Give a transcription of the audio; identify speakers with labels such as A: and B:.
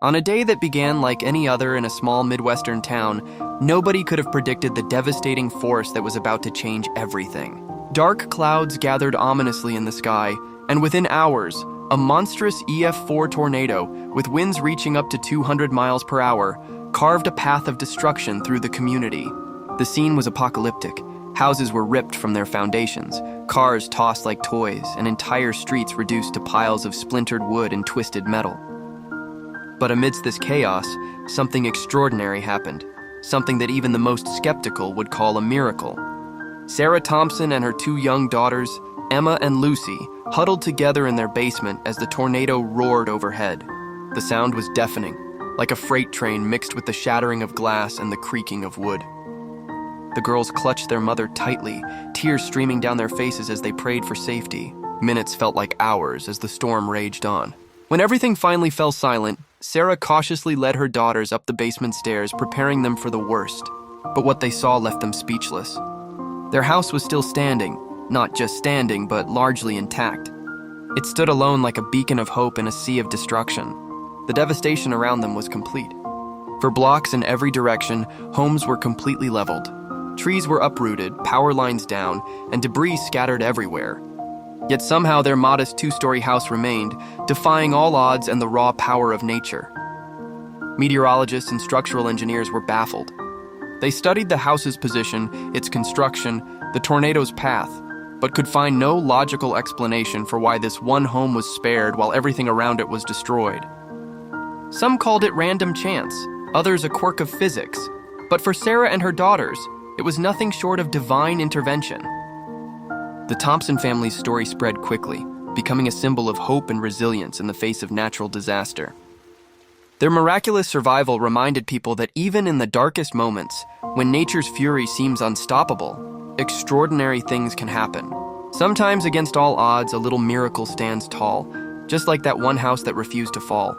A: On a day that began like any other in a small Midwestern town, nobody could have predicted the devastating force that was about to change everything. Dark clouds gathered ominously in the sky, and within hours, a monstrous EF4 tornado, with winds reaching up to 200 miles per hour, carved a path of destruction through the community. The scene was apocalyptic. Houses were ripped from their foundations, cars tossed like toys, and entire streets reduced to piles of splintered wood and twisted metal. But amidst this chaos, something extraordinary happened, something that even the most skeptical would call a miracle. Sarah Thompson and her two young daughters, Emma and Lucy, huddled together in their basement as the tornado roared overhead. The sound was deafening, like a freight train mixed with the shattering of glass and the creaking of wood. The girls clutched their mother tightly, tears streaming down their faces as they prayed for safety. Minutes felt like hours as the storm raged on. When everything finally fell silent, Sarah cautiously led her daughters up the basement stairs, preparing them for the worst. But what they saw left them speechless. Their house was still standing, not just standing, but largely intact. It stood alone like a beacon of hope in a sea of destruction. The devastation around them was complete. For blocks in every direction, homes were completely leveled. Trees were uprooted, power lines down, and debris scattered everywhere. Yet somehow their modest two-story house remained, defying all odds and the raw power of nature. Meteorologists and structural engineers were baffled. They studied the house's position, its construction, the tornado's path, but could find no logical explanation for why this one home was spared while everything around it was destroyed. Some called it random chance, others a quirk of physics, but for Sarah and her daughters, it was nothing short of divine intervention. The Thompson family's story spread quickly, becoming a symbol of hope and resilience in the face of natural disaster. Their miraculous survival reminded people that even in the darkest moments, when nature's fury seems unstoppable, extraordinary things can happen. Sometimes against all odds, a little miracle stands tall, just like that one house that refused to fall.